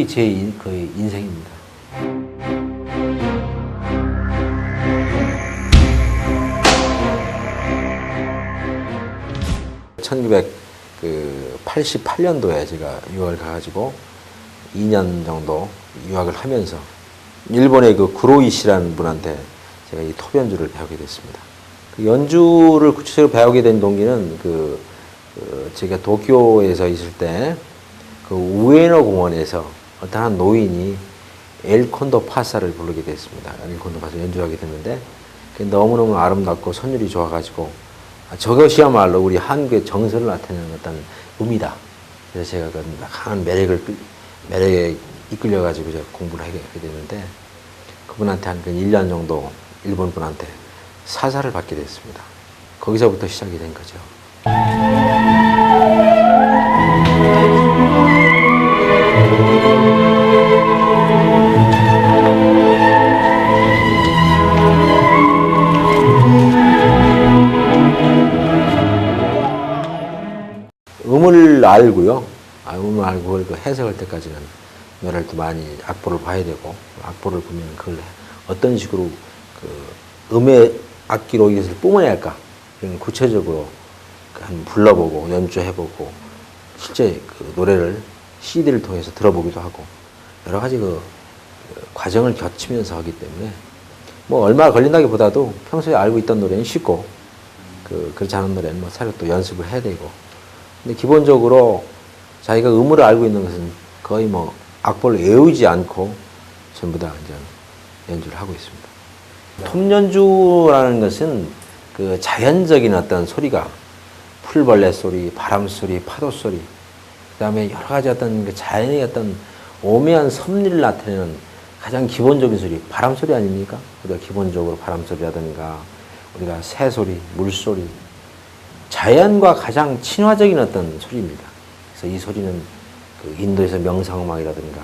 그게 제 거의 인생입니다. 1988년도에 제가 유학을 가가지고 2년 정도 유학을 하면서 일본의 그 구로이시라는 분한테 제가 이 톱 연주를 배우게 됐습니다. 그 연주를 구체적으로 배우게 된 동기는 제가 도쿄에서 있을 때 그 우에노 공원에서 어떤 한 노인이 엘콘도 파사를 부르게 됐습니다. 엘콘도 파사 연주하게 됐는데 너무너무 아름답고 선율이 좋아가지고 저것이야말로 우리 한국의 정서를 나타내는 어떤 음이다. 그래서 제가 그 강한 매력에 이끌려가지고 제가 공부를 하게 됐는데 그분한테 한 1년 정도 일본 분한테 사사를 받게 됐습니다. 거기서부터 시작이 된 거죠. 음을 알고요. 음을 알고 그걸 해석할 때까지는 노래를 또 많이 악보를 봐야 되고 악보를 보면 그걸 어떤 식으로 음의 악기로 이것을 뿜어내야 할까 이런 구체적으로 한번 불러보고 연주해보고 실제 그 노래를 CD를 통해서 들어보기도 하고 여러 가지 과정을 거치면서 하기 때문에 뭐 얼마 걸린다기보다도 평소에 알고 있던 노래는 쉽고 그렇지 않은 노래는 뭐 사실 또 연습을 해야 되고 근데 기본적으로 자기가 음을 알고 있는 것은 거의 뭐 악보를 외우지 않고 전부 다 이제 연주를 하고 있습니다. 톱 연주라는 것은 그 자연적인 어떤 소리가 풀벌레 소리, 바람 소리, 파도 소리, 그 다음에 여러 가지 어떤 그 자연의 어떤 오묘한 섭리를 나타내는 가장 기본적인 소리, 바람 소리 아닙니까? 우리가 기본적으로 바람 소리라든가 우리가 새 소리, 물 소리, 자연과 가장 친화적인 어떤 소리입니다. 그래서 이 소리는 그 인도에서 명상음악이라든가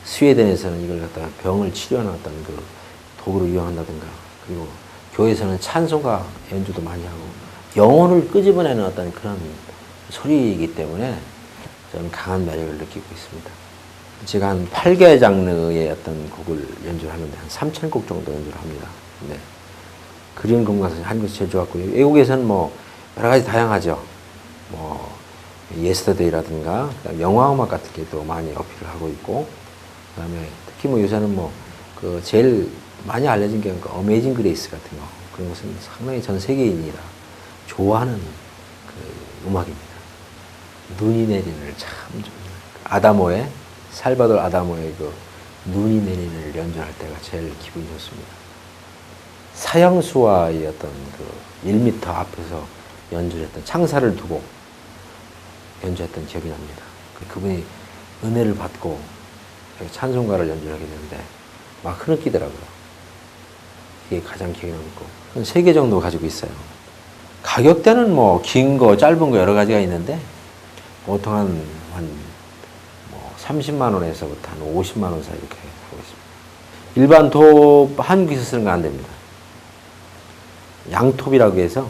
스웨덴에서는 이걸 갖다가 병을 치료하는 어떤 그 도구로 이용한다든가 그리고 교회에서는 찬송가 연주도 많이 하고 영혼을 끄집어내는 어떤 그런 소리이기 때문에 저는 강한 매력을 느끼고 있습니다. 제가 한 8개 장르의 어떤 곡을 연주를 하는데 한 3,000곡 정도 연주를 합니다. 네. 그리운 금강산 한국에서 제일 좋았고요. 외국에서는 뭐 여러 가지 다양하죠. 뭐 예스터데이라든가 영화 음악 같은 게 또 많이 어필을 하고 있고 그다음에 특히 뭐 요새는 뭐 그 제일 많이 알려진 게 어메이징 그레이스 같은 거 그런 것은 상당히 전 세계인이 다 좋아하는 그 음악입니다. 눈이 내리는 참 좋아요. 살바돌 아다모의 그 눈이 내리는 연주할 때가 제일 기분이 좋습니다. 사형수와의 어떤 그 1m 앞에서 연주를 했던 창사를 두고 연주했던 기억이 납니다. 그분이 은혜를 받고 찬송가를 연주를 하게 되는데 막 흐느끼더라고요. 이게 가장 기억에 남고 한 3개 정도 가지고 있어요. 가격대는 뭐 긴 거, 짧은 거 여러 가지가 있는데 보통 한 30만 원에서부터 한 50만 원 사이 이렇게 하고 있습니다. 일반 톱 한국에서 쓰는 거 안 됩니다. 양톱이라고 해서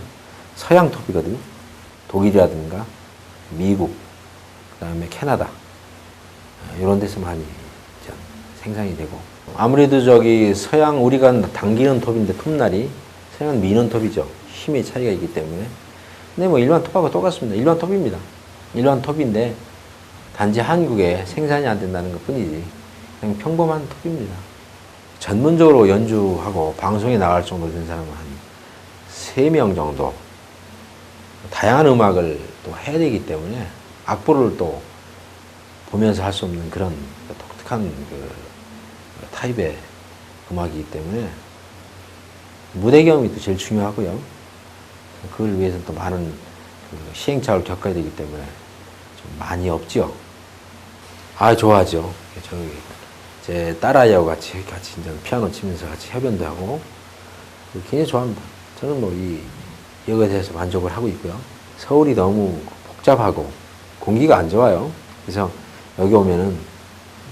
서양 톱이거든요. 독일이라든가 미국, 그 다음에 캐나다 이런 데서 많이 생산이 되고 아무래도 서양 우리가 당기는 톱인데 톱날이 서양은 미는 톱이죠. 힘의 차이가 있기 때문에 근데 뭐 일반 톱하고 똑같습니다. 일반 톱입니다. 일반 톱인데 단지 한국에 생산이 안 된다는 것 뿐이지 그냥 평범한 톱입니다. 전문적으로 연주하고 방송에 나갈 정도 된 사람은 한 3명 정도 다양한 음악을 또 해야 되기 때문에 악보를 또 보면서 할 수 없는 그런 독특한 타입의 음악이기 때문에 무대 경험이 또 제일 중요하고요. 그걸 위해서는 또 많은 시행착오를 겪어야 되기 때문에 좀 많이 없죠. 좋아하죠. 제 딸아이하고 같이 이제 피아노 치면서 같이 협연도 하고 굉장히 좋아합니다. 저는 뭐 이거에 대해서 만족을 하고 있고요. 서울이 너무 복잡하고 공기가 안 좋아요. 그래서 여기 오면은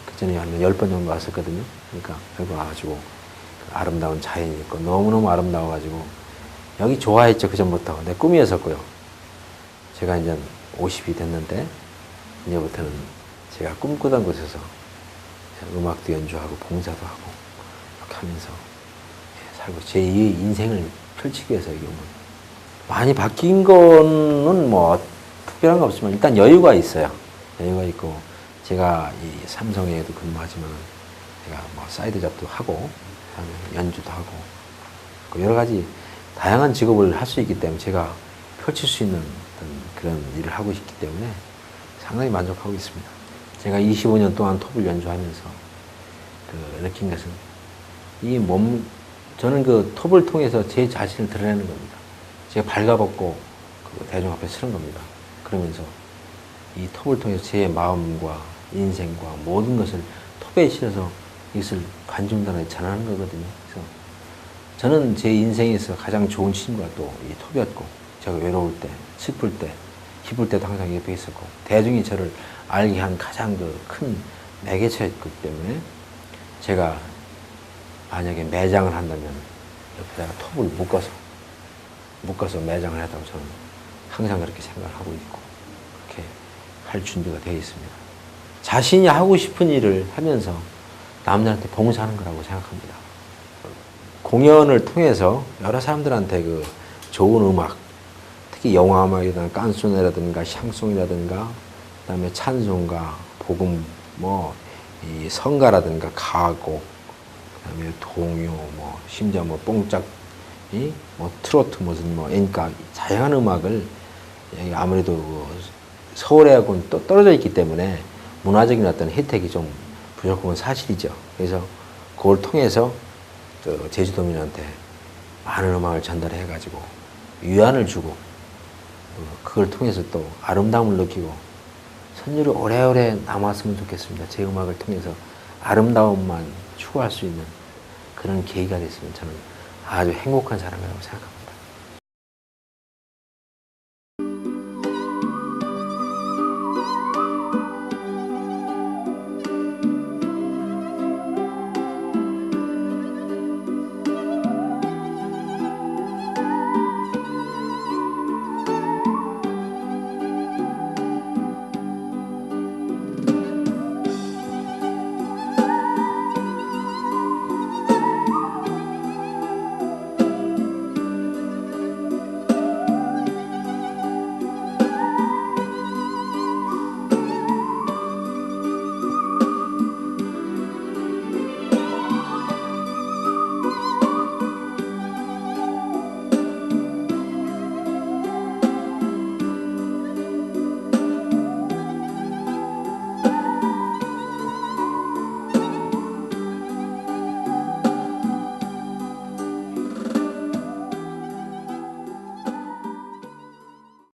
그전에 한 10번 정도 왔었거든요. 그러니까 여기 와가지고 아름다운 자연이 있고 너무너무 아름다워가지고 여기 좋아했죠. 그전부터. 내 꿈이었었고요. 제가 이제 50이 됐는데 이제부터는 제가 꿈꾸던 곳에서 음악도 연주하고 봉사도 하고 이렇게 하면서 살고 제 인생을 펼치기 위해서 이게 뭐 많이 바뀐 거는 뭐 특별한 거 없지만 일단 여유가 있어요. 여유가 있고 제가 이 삼성에도 근무하지만 제가 뭐 사이드 잡도 하고 연주도 하고 여러 가지 다양한 직업을 할 수 있기 때문에 제가 펼칠 수 있는 어떤 그런 일을 하고 있기 때문에 상당히 만족하고 있습니다. 제가 25년 동안 톱을 연주하면서 느낀 것은 저는 그 톱을 통해서 제 자신을 드러내는 겁니다. 제가 발가벗고 대중 앞에 서는 겁니다. 그러면서 이 톱을 통해서 제 마음과 인생과 모든 것을 톱에 실어서 이것을 관중단에 전하는 거거든요. 그래서 저는 제 인생에서 가장 좋은 친구가 또 이 톱이었고, 제가 외로울 때, 슬플 때, 기쁠 때도 항상 옆에 있었고, 대중이 저를 알게 한 가장 큰 매개체였기 때문에 제가 만약에 매장을 한다면 옆에다가 톱을 묶어서 매장을 하다고 저는 항상 그렇게 생각을 하고 있고, 그렇게 할 준비가 되어 있습니다. 자신이 하고 싶은 일을 하면서 남들한테 봉사하는 거라고 생각합니다. 공연을 통해서 여러 사람들한테 좋은 음악, 특히 영화 음악이라든가 깐소네라든가 샹송이라든가 그다음에 찬송가, 복음, 이 성가라든가 가곡, 그다음에 동요, 심지어 뽕짝이, 트로트 무슨演歌, 다양한 음악을 아무래도 서울하고는 또 떨어져 있기 때문에 문화적인 어떤 혜택이 좀 부족한 건 사실이죠. 그래서 그걸 통해서 제주도민한테 많은 음악을 전달해가지고 위안을 주고 그걸 통해서 또 아름다움을 느끼고 선율이 오래오래 남았으면 좋겠습니다. 제 음악을 통해서 아름다움만 추구할 수 있는 그런 계기가 됐으면 저는 아주 행복한 사람이라고 생각합니다.